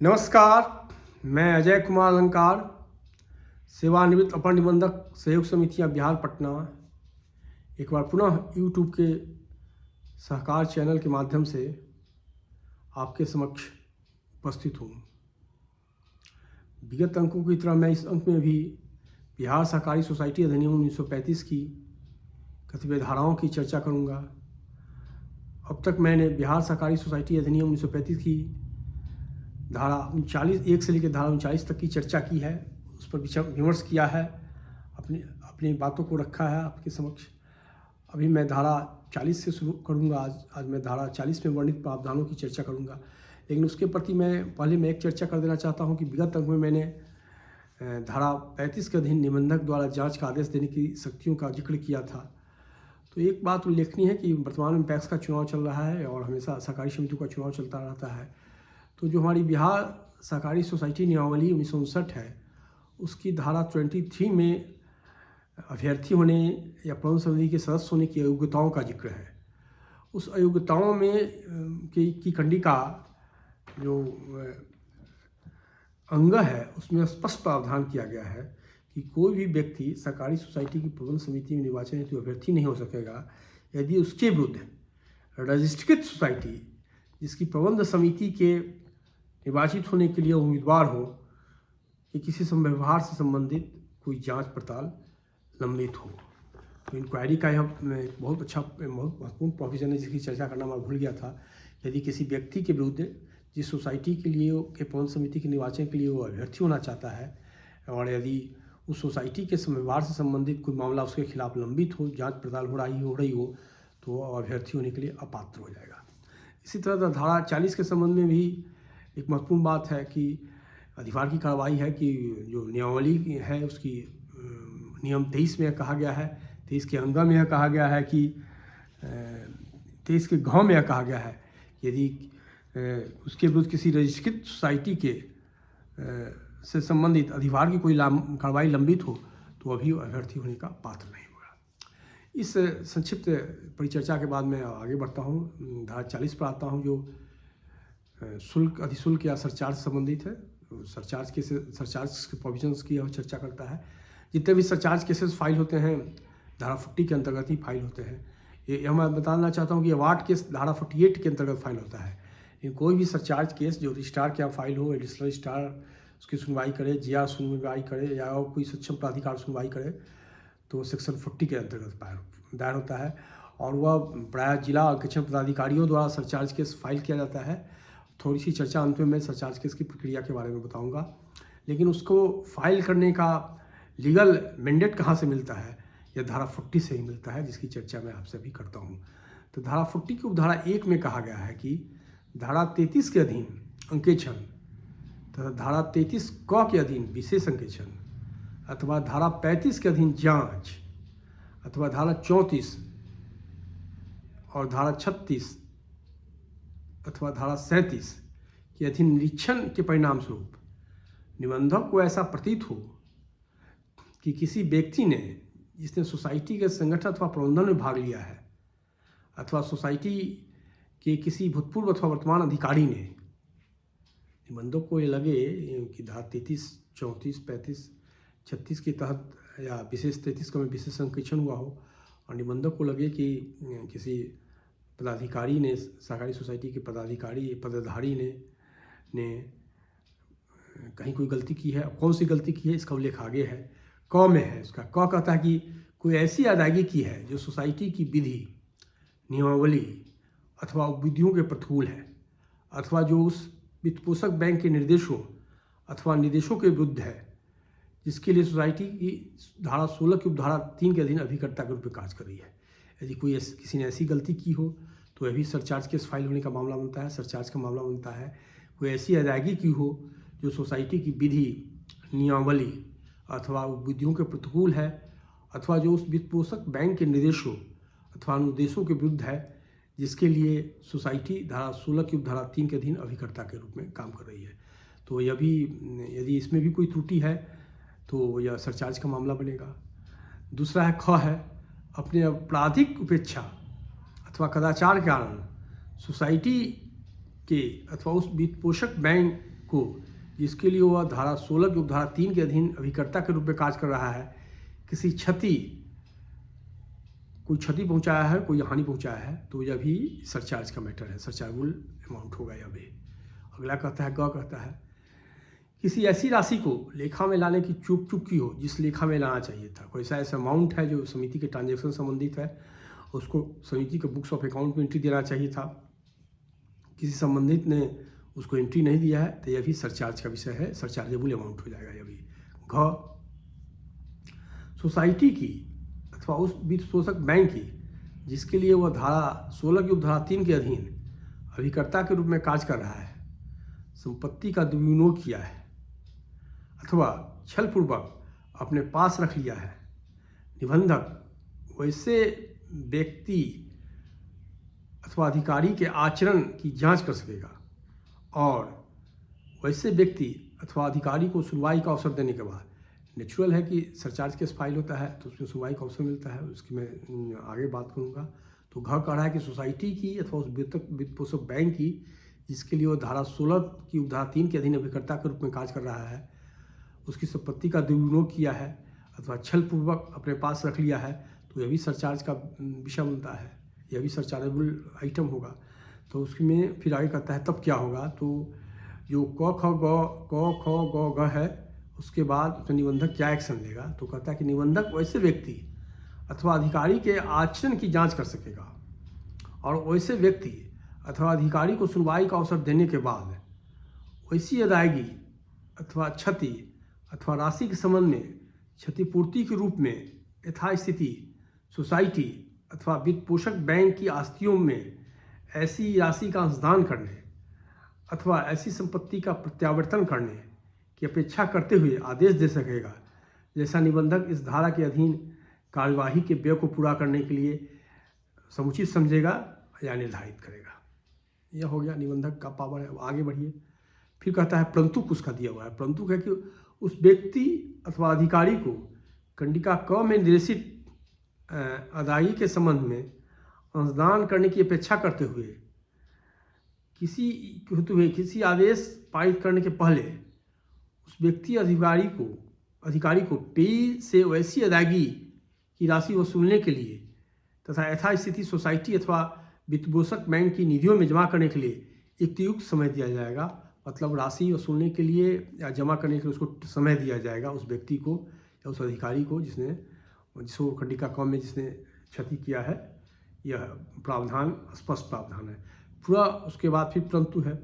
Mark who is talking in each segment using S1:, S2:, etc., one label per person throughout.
S1: नमस्कार, मैं अजय कुमार अलंकार, सेवानिवृत्त अपर निबंधक सहयोग समितियां बिहार पटना एक बार पुनः यूट्यूब के सहकार चैनल के माध्यम से आपके समक्ष उपस्थित हूँ। विगत अंकों की तरह मैं इस अंक में भी बिहार सहकारी सोसाइटी अधिनियम 1935 की कतिपय धाराओं की चर्चा करूँगा। अब तक मैंने बिहार सहकारी सोसाइटी अधिनियम 1935 की धारा 39 से लेकर धारा 39 तक की चर्चा की है, उस पर विचार विमर्श किया है, अपनी बातों को रखा है आपके समक्ष। अभी मैं धारा 40 से शुरू करूंगा। आज मैं धारा 40 में वर्णित प्रावधानों की चर्चा करूंगा, लेकिन उसके प्रति मैं एक चर्चा कर देना चाहता हूं कि विगत अंक में मैंने धारा 35 के अधीन निबंधक द्वारा जांच का आदेश देने की शक्तियों का जिक्र किया था। तो एक बात उल्लेखनीय है कि वर्तमान में पैक्स का चुनाव चल रहा है और हमेशा सहकारी समितियों का चुनाव चलता रहता है। तो जो हमारी बिहार सहकारी सोसाइटी नियमावली 1959 है, उसकी धारा 23 में अभ्यर्थी होने या प्रबंधन समिति के सदस्य होने की अयोग्यताओं का जिक्र है। उस अयोग्यताओं में की खंडिका जो अंग है, उसमें स्पष्ट प्रावधान किया गया है कि कोई भी व्यक्ति सहकारी सोसाइटी की प्रबंधन समिति में निर्वाचन हेतु अभ्यर्थी नहीं हो सकेगा यदि उसके विरुद्ध रजिस्ट्रीकृत सोसाइटी जिसकी प्रबंध समिति के निर्वाचित होने के लिए उम्मीदवार हो कि किसी व्यवहार से संबंधित कोई जांच पड़ताल लंबित हो। तो इंक्वायरी का यह बहुत महत्वपूर्ण प्रोविजन है जिसकी चर्चा करना मैं भूल गया था। यदि किसी व्यक्ति के विरुद्ध जिस सोसाइटी के लिए के प्रबंध समिति के निर्वाचन के लिए वो अभ्यर्थी होना चाहता है और यदि उस सोसाइटी के व्यवहार से संबंधित कोई मामला उसके खिलाफ लंबित हो, जाँच पड़ताल हो रही हो तो अभ्यर्थी होने के लिए अपात्र हो जाएगा। इसी तरह धारा 40 के संबंध में भी एक महत्वपूर्ण बात है कि अधिभार की कार्रवाई है कि जो नियमावली है उसकी नियम 23 में कहा गया है, 23 के अंग में यह कहा गया है कि 23 के घ में यह कहा गया है यदि उसके विरुद्ध किसी रजिस्ट्रीकृत सोसाइटी के से संबंधित अधिभार की कोई कार्रवाई लंबित हो तो अभी अभ्यर्थी होने का पात्र नहीं होगा। इस संक्षिप्त परिचर्चा के बाद मैं आगे बढ़ता हूँ। धारा 40 पर आता हूँ जो शुल्क, अधिशुल्क या सरचार्ज संबंधित है। सरचार्ज के प्रोविजंस की चर्चा करता है। जितने भी सरचार्ज केसेस फाइल होते हैं धारा 40 के अंतर्गत ही फाइल होते हैं। ये मैं बताना चाहता हूँ कि अवार्ड केस धारा 48 के अंतर्गत फाइल होता है। लेकिन कोई भी सरचार्ज केस जो रजिस्ट्रार के यहाँ फाइल हो, एडिशनल रजिस्ट्रार उसकी सुनवाई करे, जीआर सुनवाई करे या कोई सक्षम प्राधिकार सुनवाई करे तो सेक्शन 40 के अंतर्गत दायर होता है और वह प्रायः जिला अंकेक्षण पदाधिकारियों द्वारा सरचार्ज केस फाइल किया जाता है। थोड़ी सी चर्चा अंत में मैं सरचार्ज केस की प्रक्रिया के बारे में बताऊंगा, लेकिन उसको फाइल करने का लीगल मैंडेट कहाँ से मिलता है, यह धारा 40 से ही मिलता है, जिसकी चर्चा मैं आपसे अभी करता हूँ। तो धारा 40 की उपधारा 1 में कहा गया है कि धारा 33 के अधीन अंकेक्षण तथा धारा 33 क के अधीन विशेष अंकेक्षण अथवा धारा 35 के अधीन जांच अथवा धारा 34 और धारा 36 अथवा धारा 37 के अधीन निरीक्षण के परिणाम स्वरूप निबंधक को ऐसा प्रतीत हो कि किसी व्यक्ति ने जिसने सोसाइटी के संगठन अथवा प्रबंधन में भाग लिया है अथवा सोसाइटी के किसी भूतपूर्व अथवा वर्तमान अधिकारी ने, निबंधक को ये लगे कि धारा 33, 34, 35, 36 के तहत या विशेष 33 का में विशेष अंकेक्षण हुआ हो और निबंधक को लगे कि किसी पदाधिकारी ने, सहकारी सोसाइटी के पदाधिकारी ने कहीं कोई गलती की है। कौन सी गलती की है इसका उल्लेख आगे है, क में है। उसका क कहता है कि कोई ऐसी अदायगी की है जो सोसाइटी की विधि, नियमावली अथवा विधियों के प्रतिकूल है अथवा जो उस वित्तपोषक बैंक के निर्देशों अथवा निर्देशों के विरुद्ध है, जिसके लिए सोसाइटी की धारा 16 की उपधारा 3 के अधीन अभिकर्ता के रूप में कार्य कर रही है। यदि किसी ने ऐसी गलती की हो तो यह भी सरचार्ज केस फाइल होने का मामला बनता है, सरचार्ज का मामला बनता है। कोई ऐसी अदायगी की हो जो सोसाइटी की विधि, नियमावली अथवा विधियों के प्रतिकूल है अथवा जो उस वित्तपोषक बैंक के निर्देशों अथवा अनुदेशों के विरुद्ध है, जिसके लिए सोसाइटी धारा 16 की उपधारा 3 के अधीन अभिकर्ता के रूप में काम कर रही है। तो यह भी, यदि इसमें भी कोई त्रुटि है तो यह सरचार्ज का मामला बनेगा। दूसरा है ख है, अपने आपराधिक उपेक्षा अथवा कदाचार के कारण सोसाइटी के अथवा उस वित्तपोषक बैंक को, जिसके लिए वह धारा 16 की उपधारा 3 के अधीन अभिकर्ता के रूप में कार्य कर रहा है, किसी कोई क्षति पहुंचाया है, कोई हानि पहुंचाया है, तो यह भी सरचार्ज का मैटर है, सरचार्जेबल अमाउंट होगा यह भी। अगला कहता है, कहता है किसी ऐसी राशि को लेखा में लाने की चूक की हो जिस लेखा में लाना चाहिए था। कोई ऐसा अमाउंट है जो समिति के ट्रांजैक्शन संबंधित है, उसको समिति के बुक्स ऑफ अकाउंट में एंट्री देना चाहिए था, किसी संबंधित ने उसको एंट्री नहीं दिया है, तो यह भी सरचार्ज का विषय है, सरचार्जेबल अमाउंट हो जाएगा यह भी। सोसाइटी की अथवा उस वित्त पोषक बैंक की जिसके लिए वह धारा 16 की उपधारा 3 के अधीन अभिकर्ता के रूप में कार्य कर रहा है, संपत्ति का दुर्विनियोग किया है अथवा छलपूर्वक अपने पास रख लिया है, निबंधक वैसे व्यक्ति अथवा अधिकारी के आचरण की जांच कर सकेगा और वैसे व्यक्ति अथवा अधिकारी को सुनवाई का अवसर देने के बाद, नेचुरल है कि सरचार्ज केस फाइल होता है तो उसमें सुनवाई का अवसर मिलता है, उसकी मैं आगे बात करूँगा। तो कह रहा है कि सोसाइटी की अथवा उस वित्त पोषक बैंक की जिसके लिए वो धारा 16 की उपधारा 3 के अधीन अभिकर्ता के रूप में कार्य कर रहा है, उसकी संपत्ति का दुर्विनियोग किया है अथवा छलपूर्वक अपने पास रख लिया है, तो यह भी सरचार्ज का विषय बनता है, यह भी सरचार्जेबल आइटम होगा। तो उसमें फिर आगे कहता है तब क्या होगा, तो जो क ख ग है उसके बाद तो निबंधक क्या एक्शन लेगा, तो कहता है कि निबंधक वैसे व्यक्ति अथवा अधिकारी के आचरण की जांच कर सकेगा और वैसे व्यक्ति अथवा अधिकारी को सुनवाई का अवसर देने के बाद वैसी अदायगी अथवा क्षति अथवा राशि के संबंध में क्षतिपूर्ति के रूप में यथास्थिति सोसाइटी अथवा वित्त पोषक बैंक की आस्तियों में ऐसी राशि का अंशदान करने अथवा ऐसी संपत्ति का प्रत्यावर्तन करने की अपेक्षा करते हुए आदेश दे सकेगा, जैसा निबंधक इस धारा के अधीन कार्यवाही के व्यय को पूरा करने के लिए समुचित समझेगा या निर्धारित करेगा। यह हो गया निबंधक का पावर है। आगे बढ़िए, फिर कहता है परंतु उसका दिया हुआ है, परंतु है कि उस व्यक्ति अथवा अधिकारी को कंडिका क में निर्देशित अदायगी के संबंध में अंशदान करने की अपेक्षा करते हुए किसी आदेश पारित करने के पहले उस व्यक्ति अधिकारी को पेयी से वैसी अदायगी की राशि वसूलने के लिए तथा यथास्थिति सोसाइटी अथवा वित्तपोषक बैंक की निधियों में जमा करने के लिए युक्त समय दिया जाएगा। मतलब राशि वसूलने के लिए या जमा करने के लिए उसको समय दिया जाएगा उस व्यक्ति को या उस अधिकारी को जिसको खंडिका कम में जिसने क्षति किया है। यह प्रावधान स्पष्ट प्रावधान है पूरा। उसके बाद फिर परंतु है,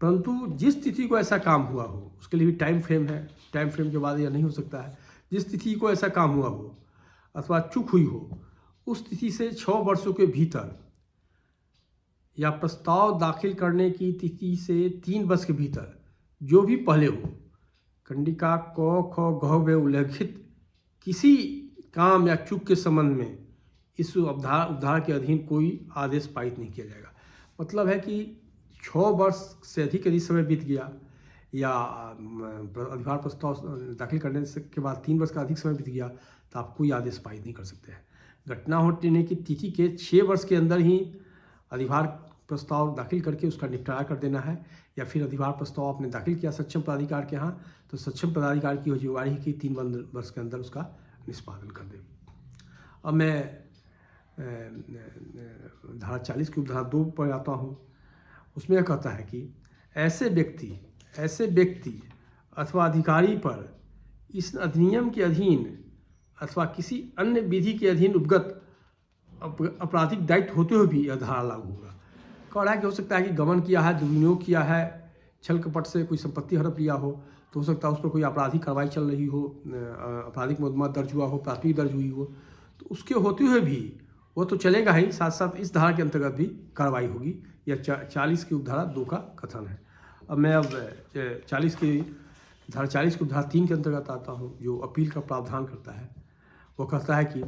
S1: परंतु जिस तिथि को ऐसा काम हुआ हो उसके लिए भी टाइम फ्रेम है, टाइम फ्रेम के बाद यह नहीं हो सकता है। जिस तिथि को ऐसा काम हुआ हो अथवा चूक हुई हो उस तिथि से 6 वर्षों के भीतर या प्रस्ताव दाखिल करने की तिथि से 3 वर्ष के भीतर जो भी पहले हो, कंडिका क ख ग में उल्लेखित किसी काम या चूक के संबंध में इस उपधारा के अधीन कोई आदेश पारित नहीं किया जाएगा। मतलब है कि 6 वर्ष से अधिक यदि समय बीत गया या अधिभार प्रस्ताव दाखिल करने के बाद 3 वर्ष का अधिक समय बीत गया तो आप कोई आदेश पारित नहीं कर सकते हैं। घटना होने की तिथि के 6 वर्ष के अंदर ही अधिभार प्रस्ताव दाखिल करके उसका निपटारा कर देना है, या फिर अधिभार प्रस्ताव आपने दाखिल किया सक्षम पदाधिकार के यहाँ तो सक्षम पदाधिकार की जिम्मेवारी है कि 3 वर्ष के अंदर उसका निष्पादन कर दे। अब मैं धारा 40 की उपधारा 2 पर आता हूँ। उसमें यह कहता है कि ऐसे व्यक्ति अथवा अधिकारी पर इस अधिनियम के अधीन अथवा किसी अन्य विधि के अधीन उपगत आपराधिक दायित्व होते हुए भी यह धारा लागू होगा। कह रहा है कि हो सकता है कि गमन किया है, दुर्विनियोग किया है, छल कपट से कोई संपत्ति हड़प लिया हो, तो हो सकता है उस पर कोई आपराधिक कार्रवाई चल रही हो, आपराधिक मुकदमा दर्ज हुआ हो, प्राथमिक दर्ज हुई हो, तो उसके होते हुए भी वो तो चलेगा ही, साथ साथ इस धारा के अंतर्गत भी कार्रवाई होगी। यह 40 की उपधारा 2 का कथन है। अब मैं धारा 40 की उपधारा 3 के अंतर्गत आता हूँ जो अपील का प्रावधान करता है। वो कहता है कि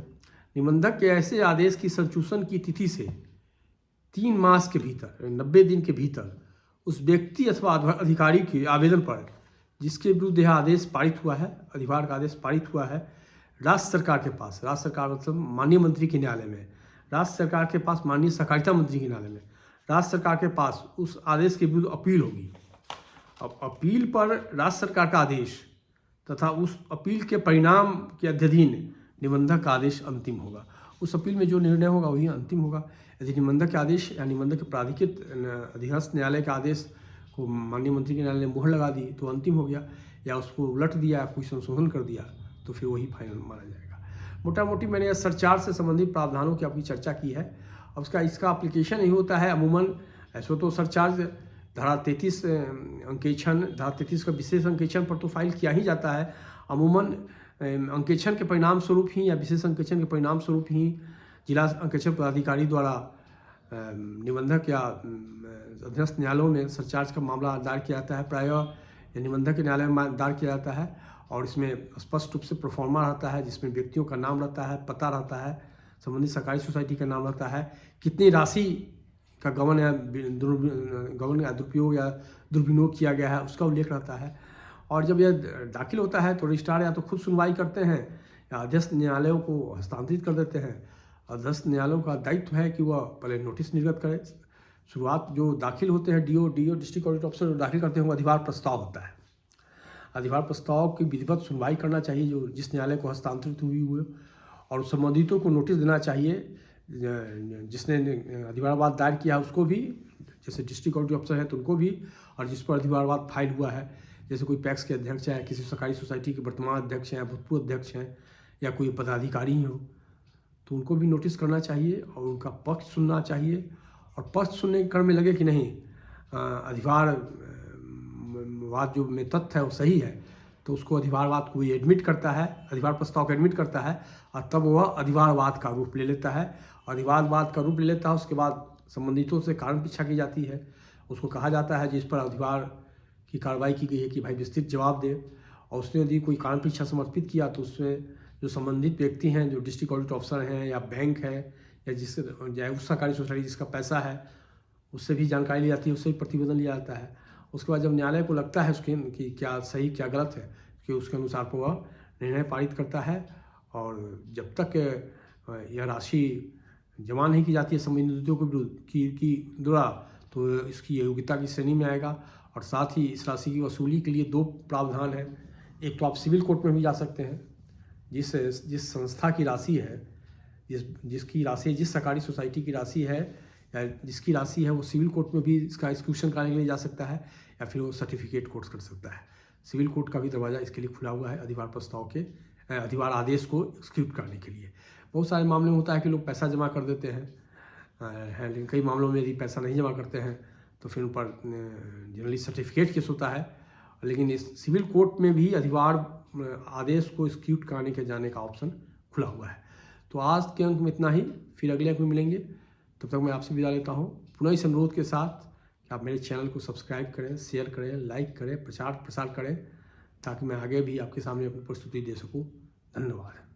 S1: निबंधक के ऐसे आदेश की संशोधन की तिथि से 3 मास के भीतर 90 दिन के भीतर उस व्यक्ति अथवा अधिकारी के आवेदन पर जिसके विरुद्ध यह आदेश पारित हुआ है, अधिभार का आदेश पारित हुआ है, राज्य सरकार के पास, राज्य सरकार मतलब माननीय मंत्री के न्यायालय में, राज्य सरकार के पास माननीय सहकारिता मंत्री के न्यायालय में, राज्य सरकार के पास उस आदेश के विरुद्ध अपील होगी। अब अपील पर राज्य सरकार का आदेश तथा उस अपील के परिणाम के अध्ययन निबंधक का आदेश अंतिम होगा। उस अपील में जो निर्णय होगा वही अंतिम होगा। यदि निबंधक के आदेश या निबंधक के प्राधिकृत अधीनस्थ न्यायालय के आदेश को माननीय मंत्री के न्यायालय ने मुहर लगा दी तो अंतिम हो गया, या उसको उलट दिया, कोई संशोधन कर दिया तो फिर वही फाइनल माना जाएगा। मोटा मोटी मैंने सरचार्ज से संबंधित प्रावधानों की आपकी चर्चा की है। अब इसका एप्लीकेशन नहीं होता है अमूमन। ऐसे तो सरचार्ज धारा 33 अंकेक्षण, धारा 33 का विशेष अंकेक्षण पर तो फाइल किया ही जाता है। अमूमन अंकेक्षण के परिणाम स्वरूप ही या विशेष अंकेक्षण के परिणाम स्वरूप ही जिला अंकेक्षण पदाधिकारी द्वारा निबंधक या अधीनस्थ न्यायालयों में सरचार्ज का मामला दायर किया जाता है। प्रायः निबंधक के न्यायालय में दायर किया जाता है और इसमें स्पष्ट रूप से प्रोफार्मा रहता है, जिसमें व्यक्तियों का नाम रहता है, पता रहता है, संबंधित सरकारी सोसाइटी का नाम रहता है, कितनी राशि का गबन या दुरुपयोग या दुर्विनियोग किया गया है उसका उल्लेख रहता है। और जब यह दाखिल होता है तो रजिस्ट्रार या तो खुद सुनवाई करते हैं या अध्यस्थ न्यायालयों को हस्तांतरित कर देते हैं। अध्यस्थ न्यायालयों का दायित्व है कि वह पहले नोटिस निर्गत करें। शुरुआत जो दाखिल होते हैं डीओ डिस्ट्रिक्ट ऑडिट ऑफिसर जो दाखिल करते हैं वो अधिभार प्रस्ताव होता है। अधिभार प्रस्ताव की विधिवत सुनवाई करना चाहिए जो जिस न्यायालय को हस्तांतरित हुए, और संबंधितों को नोटिस देना चाहिए जिसने अधिभारवाद दायर किया है उसको भी, जैसे डिस्ट्रिक्ट ऑडिट ऑफिसर है तो उनको भी, और जिस पर अधिभारवाद फाइल हुआ है, जैसे कोई पैक्स के अध्यक्ष हैं, किसी सरकारी सोसाइटी के वर्तमान अध्यक्ष हैं, भूतपूर्व अध्यक्ष हैं, या कोई पदाधिकारी ही हो तो उनको भी नोटिस करना चाहिए और उनका पक्ष सुनना चाहिए। और पक्ष सुनने के क्रम में लगे कि नहीं अधिभारवाद जो में तथ्य है वो सही है तो उसको अधिभारवाद को एडमिट करता है, अधिभार प्रस्ताव को एडमिट करता है और तब वह अधिभारवाद का रूप ले लेता है। अधिभारवाद का रूप ले लेता है उसके बाद संबंधितों से कारण पीछा की जाती है। उसको कहा जाता है जिस पर अधिभार की कार्रवाई की गई है कि भाई विस्तृत जवाब दे, और उसने यदि कोई कारण पीछा समर्पित किया तो उसमें जो संबंधित व्यक्ति हैं, जो डिस्ट्रिक्ट ऑडिट ऑफिसर हैं या बैंक है या जिससे उस सरकारी सोसाइटी जिसका पैसा है उससे भी जानकारी ली जाती है, उससे भी प्रतिवेदन लिया जाता है। उसके बाद जब न्यायालय को लगता है उसके कि क्या सही क्या गलत है कि उसके अनुसार पर वह निर्णय पारित करता है। और जब तक यह राशि जमा नहीं की जाती है संबंधितों के विरुद्ध की द्वारा तो इसकी योग्यता की श्रेणी में आएगा। और साथ ही इस राशि की वसूली के लिए दो प्रावधान हैं। एक तो आप सिविल कोर्ट में भी जा सकते हैं, जिस संस्था की राशि है, जिसकी राशि जिस सरकारी सोसाइटी की राशि है या जिसकी राशि है वो सिविल कोर्ट में भी इसका एक्सक्यूशन कराने के लिए जा सकता है, या फिर वो सर्टिफिकेट कोर्स कर सकता है। सिविल कोर्ट का भी दरवाज़ा इसके लिए खुला हुआ है अधिभार प्रस्ताव के अधिभार आदेश को एक्सिक्यूट करने के लिए। बहुत सारे मामले में होता है कि लोग पैसा जमा कर देते हैं, लेकिन कई मामलों में यदि पैसा नहीं जमा करते हैं तो फिर उन पर जनरली सर्टिफिकेट केस होता है। लेकिन इस सिविल कोर्ट में भी अधिभार आदेश को एक्सिक्यूट कराने के जाने का ऑप्शन खुला हुआ है। तो आज के अंक में इतना ही, फिर अगले अंक में मिलेंगे। तब तक मैं आपसे विदा लेता हूँ पुनः इस अनुरोध के साथ कि आप मेरे चैनल को सब्सक्राइब करें, शेयर करें, लाइक करें, प्रचार प्रसार करें ताकि मैं आगे भी आपके सामने अपनी प्रस्तुति दे सकूँ। धन्यवाद।